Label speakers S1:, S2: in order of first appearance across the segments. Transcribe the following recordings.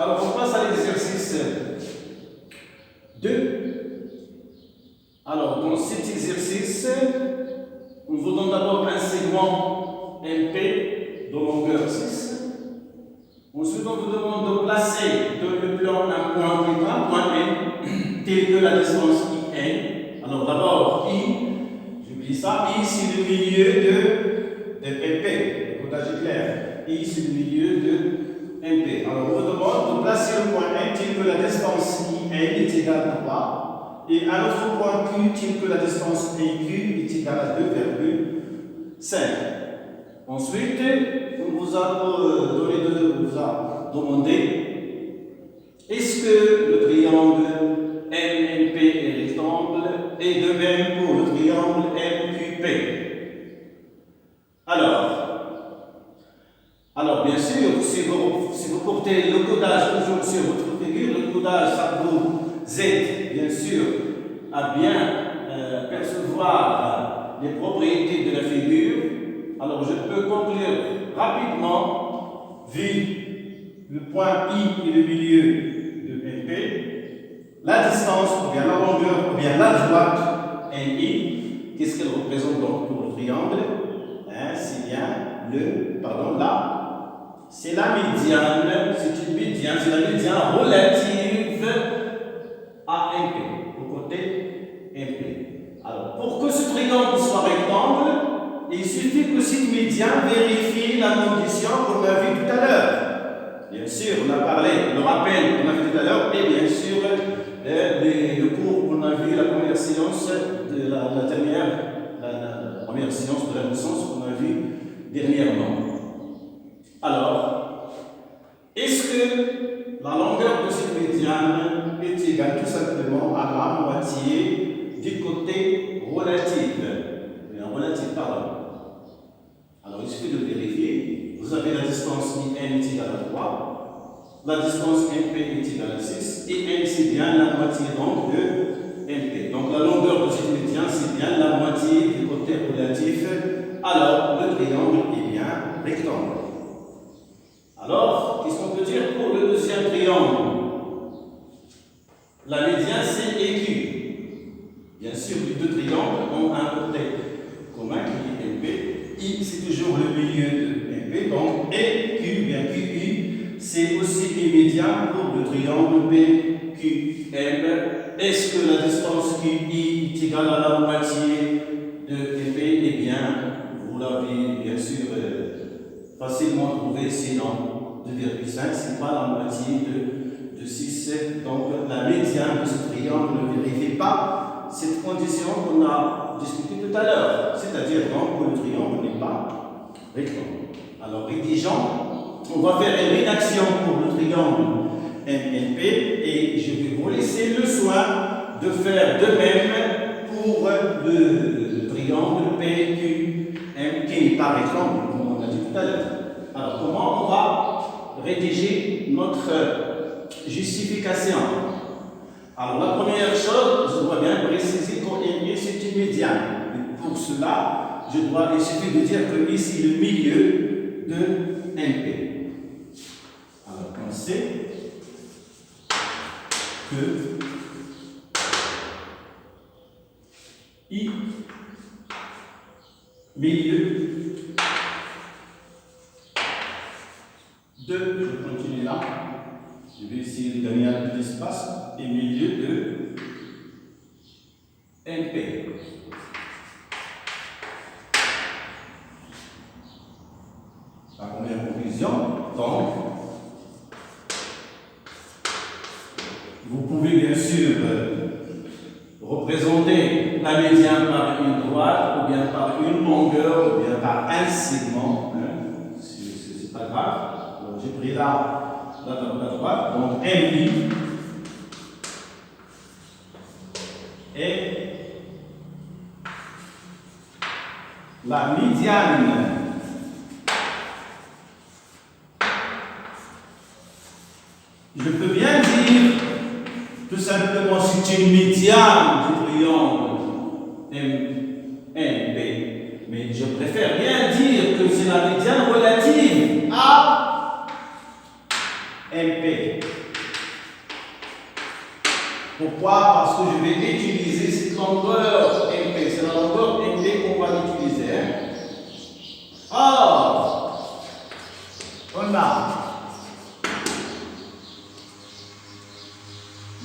S1: Alors, on passe à l'exercice 2. Alors, dans cet exercice, on vous donne d'abord un segment MP de longueur 6. Ensuite, on vous demande de placer dans le plan un point P, un point N, tel que la distance IN. Alors, d'abord, I, j'oublie ça, I c'est le milieu de MP, le codage est clair. I c'est le milieu de MP. Alors, on vous demande de placer le point N tel que la distance IN est égale à 3. Et un autre point Q tel que la distance PQ est égale à 2,5. Ensuite, on vous a demandé est-ce que le triangle MNP est rectangle et de même pour le triangle MQP. Alors bien sûr, si vous portez le codage toujours sur votre figure, le codage ça vous aide bien sûr à bien percevoir les propriétés de la figure. Alors je peux conclure rapidement, vu le point I et le milieu de MP, la distance, ou bien la longueur, ou bien la droite NI, qu'est-ce qu'elle représente donc pour le triangle? C'est bien c'est la médiane, c'est une médiane, c'est la médiane relative à MP, au côté MP. Alors pour que ce triangle soit rectangle, il suffit que cette médiane vérifie la condition qu'on a vue tout à l'heure. Bien sûr, on a parlé, le rappel qu'on a vu tout à l'heure, et bien sûr, le cours qu'on a vu, la première séance de la première séance de la naissance qu'on a vu dernièrement. Alors, est-ce que la longueur de cette médiane est égale tout simplement à la moitié du côté relatif? Alors, il suffit de vérifier. Vous avez la distance IN est égale à 3, la distance MP est égale à 6, et N c'est bien la moitié donc de MP. Donc, la longueur de cette médiane c'est bien la moitié du côté relatif. Alors, le triangle est bien rectangle. Alors, qu'est-ce qu'on peut dire pour le deuxième triangle? La médiane c'est EQ. Bien sûr, les deux triangles ont un côté commun qui est MP. I c'est toujours le milieu de MP, donc EQ, bien QI, c'est aussi immédiat pour le triangle PQM. Est-ce que la distance QI est égale à la moitié de MP? Eh bien, vous l'avez bien sûr facilement trouvé, sinon 2,5, c'est pas la moitié de 6. Donc la médiane de ce triangle ne vérifie pas cette condition qu'on a discutée tout à l'heure, c'est-à-dire donc que le triangle n'est pas rectangle. Alors rédigeons, on va faire une rédaction pour le triangle MNP et je vais vous laisser le soin de faire de même pour le triangle PQM qui n'est pas rectangle, comme on a dit tout à l'heure. Alors comment on va rédiger notre justification? Alors la première chose, je dois bien préciser qu'IN c'est une médiane. Et pour cela, il suffit de dire que ici le milieu de MP. Alors on sait que I milieu de, je continue là, je vais essayer de gagner un peu d'espace, et milieu de MP. La première conclusion, donc, vous pouvez bien sûr représenter la médiane par une droite, ou bien par une longueur, ou bien par un segment. C'est pas grave. Donc, j'ai pris là la droite, donc MI et la médiane je peux bien dire tout simplement c'est une médiane du triangle MNP, mais je préfère bien dire que c'est la médiane relative à MP. Pourquoi? Parce que je vais utiliser cette longueur MP. C'est la longueur MP qu'on va utiliser. Alors, on a.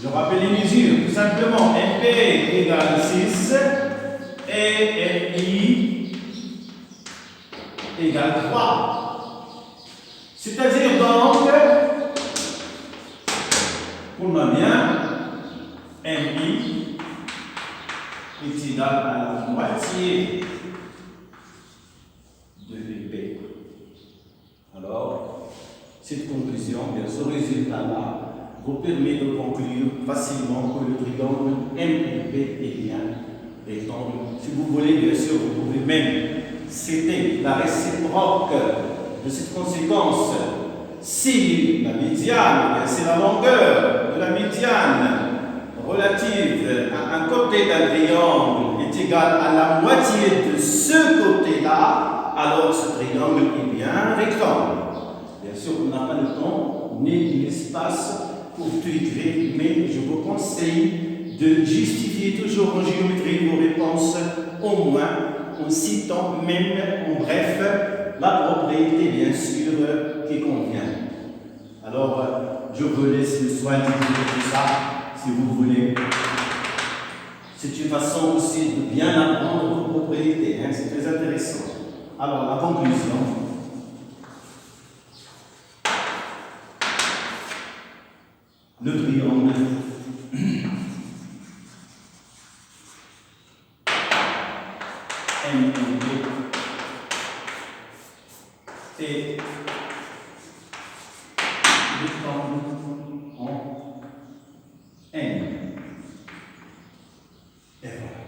S1: Je rappelle les mesures. Tout simplement, MP égale 6 et MI égale 3. C'est-à-dire donc, on a bien MI est égal à la moitié de MP. Alors, cette conclusion, bien ce résultat-là, vous permet de conclure facilement que le triangle MIP est bien rectangle. Si vous voulez, bien sûr, vous pouvez même citer la réciproque de cette conséquence. Si la médiane, c'est la longueur de la médiane relative à un côté d'un triangle est égale à la moitié de ce côté-là, alors ce triangle est bien rectangle. Bien sûr, on n'a pas le temps ni l'espace pour tout écrire, mais je vous conseille de justifier toujours en géométrie vos réponses, au moins en citant même en bref la propriété, bien sûr, qui convient. Alors, je vous laisse le soin de tout ça, si vous voulez. C'est une façon aussi de bien apprendre vos propriétés, hein, c'est très intéressant. Alors, la conclusion. Le triangle MIP et rectangle en N. Et voilà.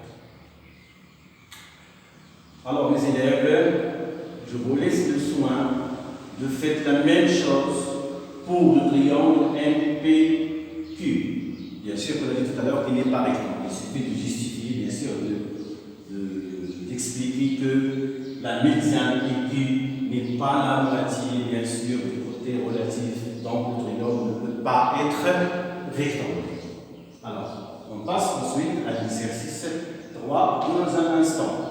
S1: Alors, mes élèves, je vous laisse le soin de faire la même chose pour le triangle MPQ. Bien sûr, on a dit tout à l'heure qu'il n'est pas rectangle. Il suffit de justifier, bien sûr, d'expliquer que la médiane PQ n'est pas la moitié, bien sûr, du côté relatif. Donc, le triangle ne peut pas être rectangle. Alors, on passe ensuite à l'exercice 3 dans un instant.